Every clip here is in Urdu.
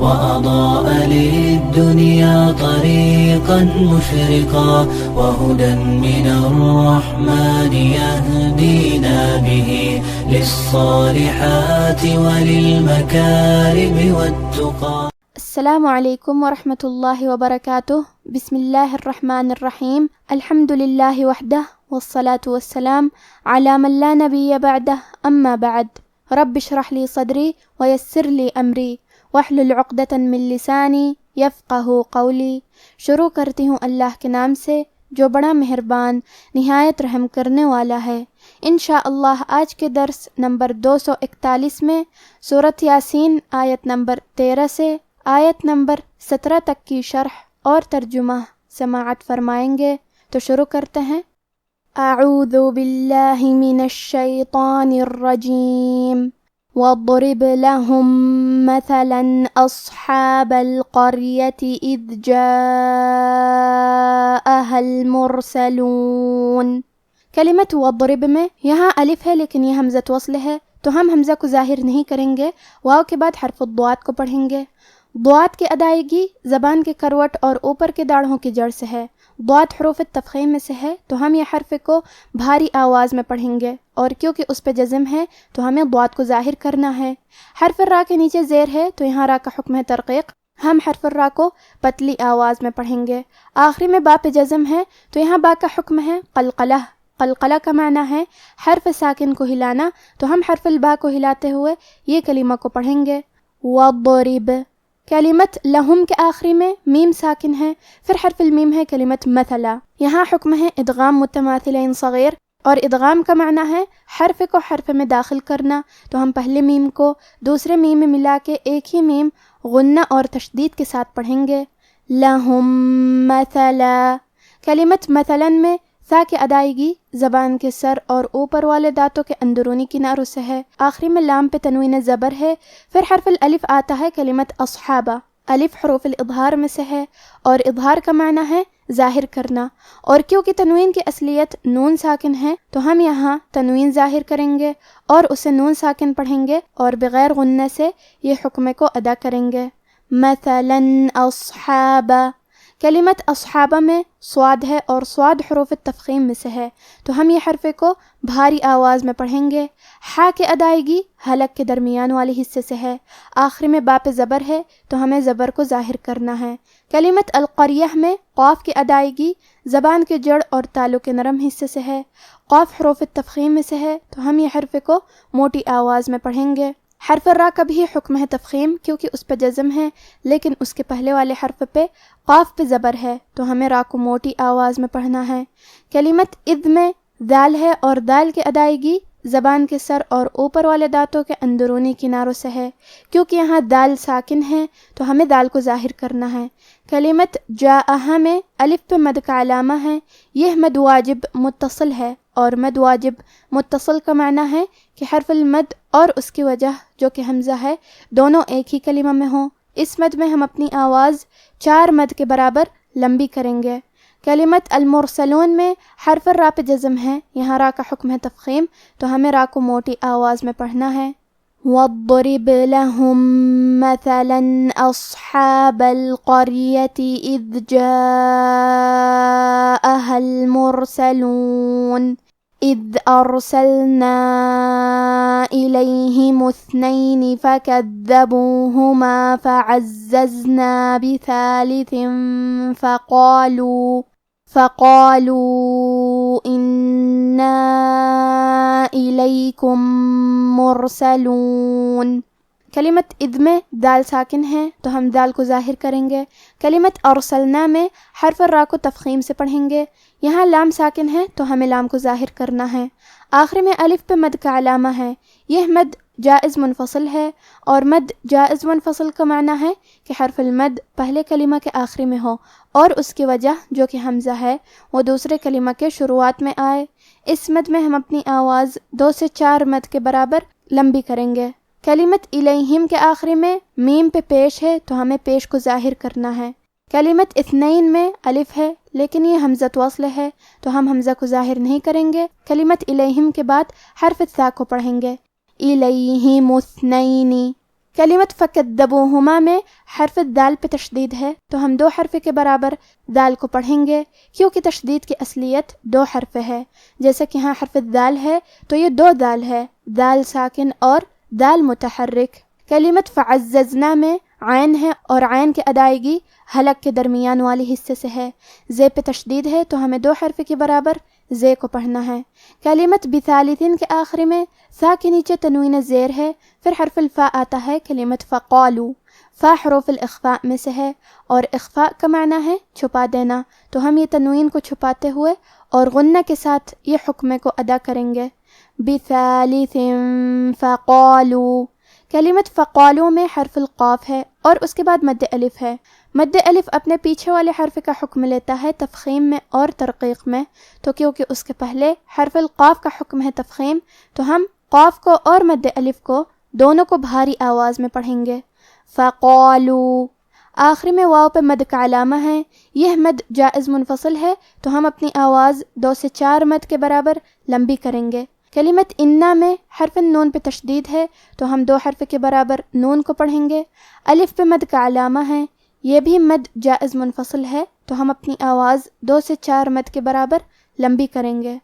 وأضاء للدنيا طريقا مشرقا وهدى من الرحمن يهدينا به للصالحات وللمكارم والتقى. السلام علیکم ورحمۃ اللہ وبرکاتہ. بسم اللہ الرحمن الرحیم. الحمد للہ وحدہ والصلاة والسلام علی من لا نبی بعدہ. اما بعد. رب اشرح لی صدری ویسر لی امری واحلل عقدۃ من لسانی یفقہوا قولی. شروع کرتی ہوں اللہ کے نام سے جو بڑا مہربان نہایت رحم کرنے والا ہے. انشاءاللہ آج کے درس نمبر 241 میں سورۃ یاسین آیت نمبر 13 سے آیت نمبر 17 تک کی شرح اور ترجمہ سماعت فرمائیں گے. تو شروع کرتے ہیں. اعوذ باللہ من الشیطان الرجیم. واضرب لهم مثلا اصحاب القرية اذ جاءها المرسلون. کلمت واضرب میں یہاں الف ہے لیکن یہ حمزۃ وصل ہے تو ہم حمزہ کو ظاہر نہیں کریں گے. واو کے بعد حرف الضاد کو پڑھیں گے. ضاد کی ادائیگی زبان کے کروٹ اور اوپر کے داڑھوں کی جڑ سے ہے. ضاد حروف تفخیم میں سے ہے تو ہم یہ حرف کو بھاری آواز میں پڑھیں گے اور کیونکہ اس پہ جزم ہے تو ہمیں ضاد کو ظاہر کرنا ہے. حرف را کے نیچے زیر ہے تو یہاں را کا حکم ہے ترقیق. ہم حرف را کو پتلی آواز میں پڑھیں گے. آخری میں با پہ جزم ہے تو یہاں با کا حکم ہے قلقلہ. قلقلہ کا معنی ہے حرف ساکن کو ہلانا تو ہم حرف البا کو ہلاتے ہوئے یہ کلمہ کو پڑھیں گے. وضرب. کلمت لہم کے آخری میں میم ساکن ہے پھر حرف المیم ہے کلمت مثلا. یہاں حکم ہے ادغام متماثلین صغیر اور ادغام کا معنی ہے حرف کو حرف میں داخل کرنا تو ہم پہلے میم کو دوسرے میم میں ملا کے ایک ہی میم غنہ اور تشدید کے ساتھ پڑھیں گے. لہم مثلا. کلمت مثلا میں سا کی ادائیگی زبان کے سر اور اوپر والے دانتوں کے اندرونی کناروں سے ہے. آخری میں لام پہ تنوین زبر ہے. پھر حرف الالف آتا ہے کلمت اصحابہ. الف حروف الاظہار میں سے ہے اور اظہار کا معنی ہے ظاہر کرنا اور کیونکہ تنوین کی اصلیت نون ساکن ہے تو ہم یہاں تنوین ظاہر کریں گے اور اسے نون ساکن پڑھیں گے اور بغیر غنہ سے یہ حکم کو ادا کریں گے. مثلا اصحابہ. کلمت اصحابہ میں صاد ہے اور صاد حروف تفخیم میں سے ہے تو ہم یہ حرف کو بھاری آواز میں پڑھیں گے. ہا کی ادائیگی حلق کے درمیان والے حصے سے ہے. آخری میں با پہ زبر ہے تو ہمیں زبر کو ظاہر کرنا ہے. کلمت القریہ میں قاف کی ادائیگی زبان کے جڑ اور تالو کے نرم حصے سے ہے. قاف حروف تفخیم میں سے ہے تو ہم یہ حرف کو موٹی آواز میں پڑھیں گے. حرف را کا بھی حکم ہے تفخیم کیونکہ اس پہ جزم ہے لیکن اس کے پہلے والے حرف پہ قاف پہ زبر ہے تو ہمیں را کو موٹی آواز میں پڑھنا ہے. کلمت اذ میں دال ہے اور دال کی ادائیگی زبان کے سر اور اوپر والے دانتوں کے اندرونی کناروں سے ہے. کیونکہ یہاں دال ساکن ہے تو ہمیں دال کو ظاہر کرنا ہے. کلمت جاءہ میں الف پہ مد کا علامہ ہے. یہ مد واجب متصل ہے اور مد واجب متصل کا معنی ہے کہ حرف المد اور اس کی وجہ جو کہ حمزہ ہے دونوں ایک ہی کلمہ میں ہوں. اس مد میں ہم اپنی آواز 4 مد کے برابر لمبی کریں گے. کلمت المرسلون میں حرف را پہ جزم ہے. یہاں را کا حکم ہے تفخیم تو ہمیں را کو موٹی آواز میں پڑھنا ہے. واضرب لهم مثلا اصحاب القرية اذ جاءها المرسلون اذ ارسلنا اليهم 2 فكذبوهما فعززنا بثالث فقالوا إنا إليكم مرسلون. کلمت اذ میں دال ساکن ہے تو ہم دال کو ظاہر کریں گے. کلمت ارسلنا میں حرف را کو تفخیم سے پڑھیں گے. یہاں لام ساکن ہے تو ہمیں لام کو ظاہر کرنا ہے. آخر میں الف پہ مد کا علامہ ہے. یہ مد جائز منفصل ہے اور مد جائز منفصل کا معنی ہے کہ حرف المد پہلے کلمہ کے آخری میں ہو اور اس کی وجہ جو کہ حمزہ ہے وہ دوسرے کلمہ کے شروعات میں آئے. اس مد میں ہم اپنی آواز 2 سے 4 مد کے برابر لمبی کریں گے. کلمت الیہم کے آخری میں میم پہ پیش ہے تو ہمیں پیش کو ظاہر کرنا ہے. کلمت اثنین میں الف ہے لیکن یہ حمزۃ وصل ہے تو ہم حمزہ کو ظاہر نہیں کریں گے. کلمت الیہم کے بعد حرف الثاء کو پڑھیں گے. الیہم اثنین. کلمت فکذبوہما میں حرف دال پہ تشدید ہے تو ہم 2 حرف کے برابر دال کو پڑھیں گے، کیونکہ تشدید کی اصلیت 2 حرف ہے۔ جیسا کہ ہاں حرف دال ہے تو یہ 2 دال ہے، دال ساکن اور دال متحرک۔ کلمت فعززنا میں عین ہے اور عین کی ادائیگی حلق کے درمیان والے حصے سے ہے، زے پہ تشدید ہے تو ہمیں 2 حرف کے برابر زے کو پڑھنا ہے۔ کلمت بثالثین کے آخری میں سا کے نیچے تنوین زیر ہے، پھر حرف الفاء آتا ہے۔ کلمت فقالو، فا حروف الاخفاء میں سے ہے اور اخفاء کا معنی ہے چھپا دینا، تو ہم یہ تنوین کو چھپاتے ہوئے اور غنہ کے ساتھ یہ حکمے کو ادا کریں گے۔ بثالث فقالو، کلمت فقالو میں حرف القاف ہے اور اس کے بعد مد الف ہے۔ مد الف اپنے پیچھے والے حرف کا حکم لیتا ہے تفخیم میں اور ترقیق میں، تو کیونکہ اس کے پہلے حرف القاف کا حکم ہے تفخیم، تو ہم قاف کو اور مد الف کو دونوں کو بھاری آواز میں پڑھیں گے۔ فقالو، آخری میں واو پہ مد کا علامہ ہے، یہ مد جائز منفصل ہے تو ہم اپنی آواز 2 سے 4 مد کے برابر لمبی کریں گے۔ کلمت انا میں حرف نون پہ تشدید ہے تو ہم 2 حرف کے برابر نون کو پڑھیں گے۔ الف پہ مد کا علامہ ہے، یہ بھی مد جائز منفصل ہے تو ہم اپنی آواز 2 سے 4 مد کے برابر لمبی کریں گے۔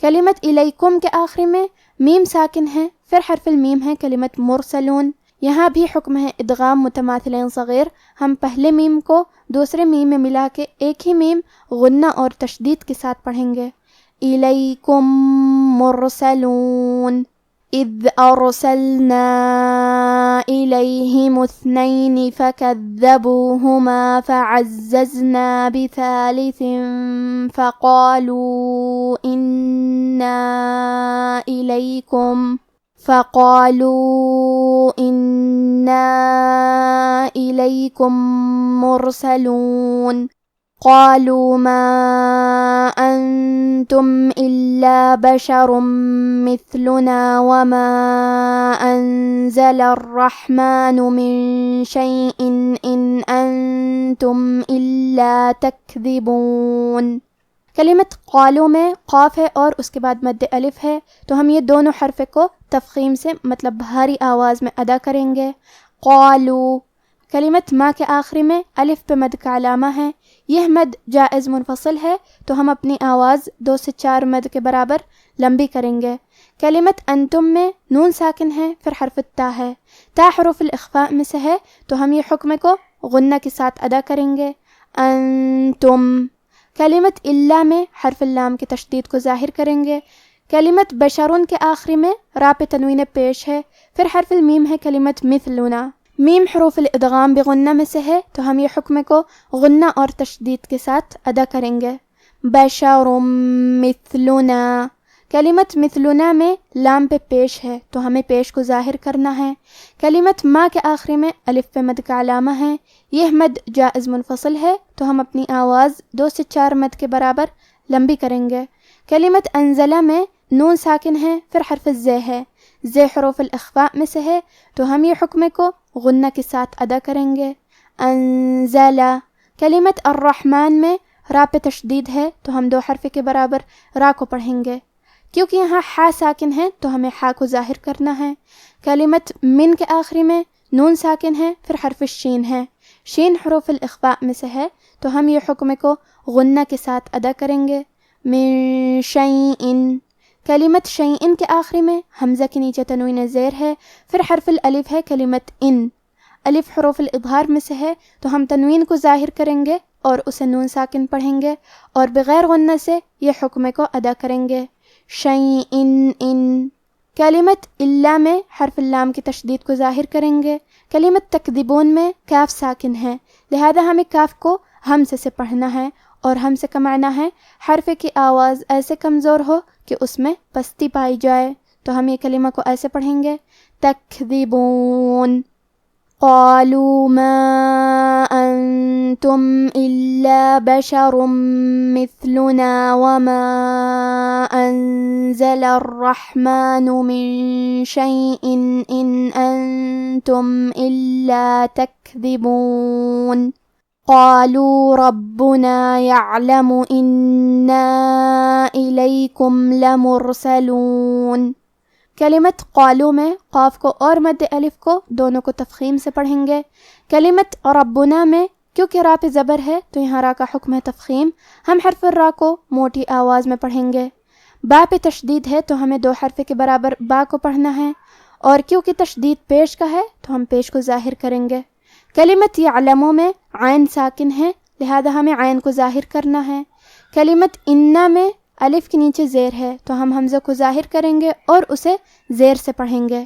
کلمت الیکم کے آخری میں میم ساکن ہے، پھر حرف المیم ہے کلمت مرسلون، یہاں بھی حکم ہے ادغام متماثلین صغیر، ہم پہلے میم کو دوسرے میم میں ملا کے ایک ہی میم غنہ اور تشدید کے ساتھ پڑھیں گے۔ الیکم مرسلون اذ ارسلنا الیہم اثنین فکذبوہما فعززنا بثالث فقالوا انا الیکم مرسلون قالوا ما انتم الا بشر مثلنا وما انزل الرحمن من شيء ان انتم الا تکذبون۔ کلمت قالو میں قاف ہے اور اس کے بعد مد الف ہے تو ہم یہ دونوں حرف کو تفخیم سے مطلب بھاری آواز میں ادا کریں گے۔ قالو، کلمت ما کے آخری میں الف پہ مد کا علامہ ہے، یہ مد جائز منفصل ہے تو ہم اپنی آواز 2 سے 4 مد کے برابر لمبی کریں گے۔ کلمت انتم میں نون ساکن ہے، پھر حرف التا ہے، تا حروف الاخفاء میں سے ہے تو ہم یہ حکم کو غنہ کے ساتھ ادا کریں گے۔ انتم، کلمت الا میں حرف اللام کی تشدید کو ظاہر کریں گے۔ کلمت بشرون کے آخری میں را پہ تنوین پیش ہے، پھر حرف المیم ہے کلمت مثلنا، میم حروف الادغام بغنہ میں سے ہے تو ہم یہ حکم کو غنہ اور تشدید کے ساتھ ادا کریں گے۔ بشر مثلنا، کلمت مثلنا میں لام پہ پیش ہے تو ہمیں پیش کو ظاہر کرنا ہے۔ کلمت ما کے آخری میں الف پہ مد کا علامہ ہے، یہ مد جائز منفصل ہے تو ہم اپنی آواز 2 سے 4 مد کے برابر لمبی کریں گے۔ کلمت انزلہ میں نون ساکن ہے، پھر حرف الزے ہے، زے حروف الاخفاء میں سے ہے تو ہم یہ حکم کو غنہ کے ساتھ ادا کریں گے۔ انزلہ، کلمت الرحمن میں را پہ تشدید ہے تو ہم 2 حرف کے برابر را کو پڑھیں گے، کیونکہ یہاں ہا ساکن ہے تو ہمیں ہا کو ظاہر کرنا ہے۔ کلمت من کے آخری میں نون ساکن ہے، پھر حرف الشین ہے، شین حروف الاخفاء میں سے ہے تو ہم یہ حکم کو غنہ کے ساتھ ادا کریں گے۔ من شیئن، کلمت شیئن کے آخری میں حمزہ کے نیچے تنوین زیر ہے، پھر حرف الالف ہے کلمت ان، الف حروف الاظہار میں سے ہے تو ہم تنوین کو ظاہر کریں گے اور اسے نون ساکن پڑھیں گے اور بغیر غنہ سے یہ حکم کو ادا کریں گے۔ شیئن ان، کلمت الا میں حرف اللام کی تشدید کو ظاہر کریں گے۔ کلمت تکذبون میں کاف ساکن ہے، لہذا ہمیں کاف کو ہمزے سے پڑھنا ہے، اور ہمزے کا معنی ہے حرف کی آواز ایسے کمزور ہو کہ اس میں پستی پائی جائے، تو ہم یہ کلمہ کو ایسے پڑھیں گے تکذبون۔ قالوا ما أنتم إلا بشر مثلنا وما أنزل الرحمن من شيء إن أنتم إلا تكذبون قالوا ربنا يعلم إنا إليكم لمرسلون۔ کلمت قالو میں قاف کو اور مد الف کو دونوں کو تفخیم سے پڑھیں گے۔ کلمت ربنا میں کیونکہ را پہ زبر ہے تو یہاں را کا حکم ہے تفخیم، ہم حرف را کو موٹی آواز میں پڑھیں گے۔ با پہ تشدید ہے تو ہمیں 2 حرف کے برابر با کو پڑھنا ہے، اور کیونکہ تشدید پیش کا ہے تو ہم پیش کو ظاہر کریں گے۔ کلمت یعلمو میں عین ساکن ہے لہذا ہمیں عین کو ظاہر کرنا ہے۔ کلمت انا میں الف کے نیچے زیر ہے تو ہم حمزہ کو ظاہر کریں گے اور اسے زیر سے پڑھیں گے۔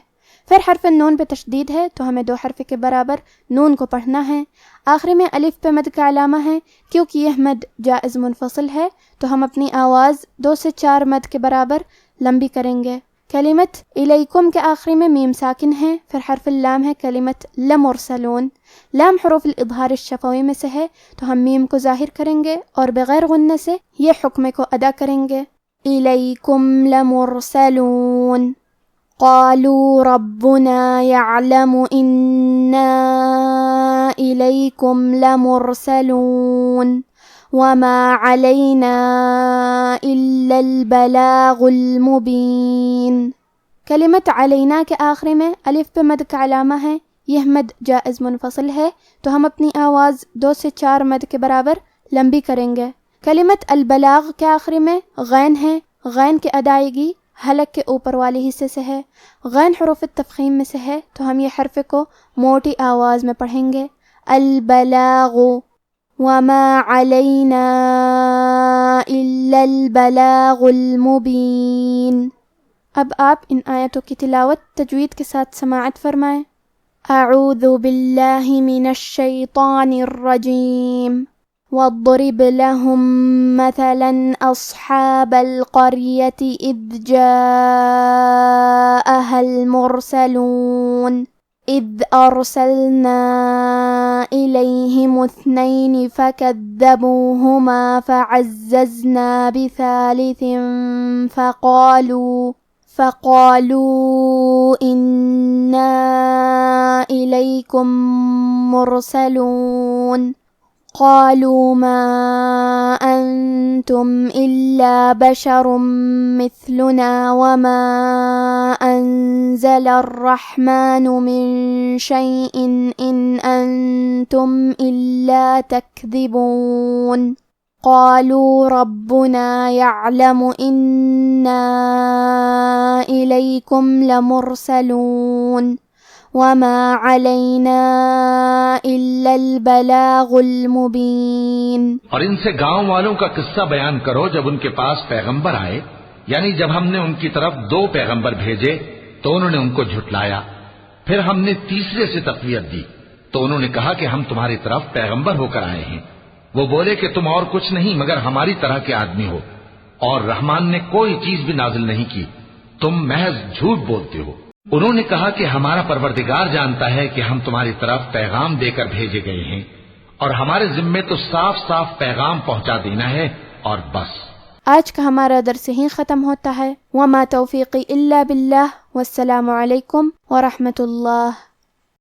پھر حرف نون پہ تشدید ہے تو ہمیں 2 حرف کے برابر نون کو پڑھنا ہے۔ آخری میں الف پہ مد کا علامہ ہے، کیونکہ یہ مد جائز منفصل ہے تو ہم اپنی آواز 2 سے 4 مد کے برابر لمبی کریں گے۔ کلمت الیکم کے آخری میں میم ساکن ہے، پھر حرف اللام ہے کلمت لمرسلون۔ لام حروف الاظہار الشفوی میں سے ہے تو ہم میم کو ظاہر کریں گے اور بغیر غنہ سے یہ حکم کو ادا کریں گے۔ الیکم لمرسلون قالوا ربنا يعلم إنا إليكم لمرسلون وما علينا إلا البلاغ المبين۔ کلمت علینا کے آخری میں الف پہ مد کا علامہ ہے، یہ مد جائز منفصل ہے تو ہم اپنی آواز 2 سے 4 مد کے برابر لمبی کریں گے۔ کلمت البلاغ کے آخری میں غین ہے، غین کی ادائیگی حلق کے اوپر والے حصے سے ہے، غین حروف التفخیم میں سے ہے تو ہم یہ حرف کو موٹی آواز میں پڑھیں گے۔ البلاغ وما علینا الا البلاغ المبین۔ اب آپ ان آیتوں کی تلاوت تجوید کے ساتھ سماعت فرمائیں۔ اعوذ باللہ من الشیطان الرجیم واضرب لهم مثلا أصحاب القرية إذ جاءها المرسلون إذ أرسلنا إليهم 2 فكذبوهما فعززنا بثالث فقالوا إنا إليكم مرسلون قالوا ما أنتم إلا بشر مثلنا وما أنزل الرحمن من شيء إن أنتم إلا تكذبون قالوا ربنا يعلم إنا إليكم لمرسلون وما علينا إلا البلاغ المبين۔ اور ان سے گاؤں والوں کا قصہ بیان کرو جب ان کے پاس پیغمبر آئے، یعنی جب ہم نے ان کی طرف 2 پیغمبر بھیجے تو انہوں نے ان کو جھٹلایا، پھر ہم نے تیسرے سے تقویت دی تو انہوں نے کہا کہ ہم تمہاری طرف پیغمبر ہو کر آئے ہیں۔ وہ بولے کہ تم اور کچھ نہیں مگر ہماری طرح کے آدمی ہو، اور رحمان نے کوئی چیز بھی نازل نہیں کی، تم محض جھوٹ بولتے ہو۔ انہوں نے کہا کہ ہمارا پروردگار جانتا ہے کہ ہم تمہاری طرف پیغام دے کر بھیجے گئے ہیں، اور ہمارے ذمے تو صاف صاف پیغام پہنچا دینا ہے اور بس۔ آج کا ہمارا درس یہیں ختم ہوتا ہے۔ وما توفیقی الا باللہ، والسلام علیکم ورحمۃ اللہ۔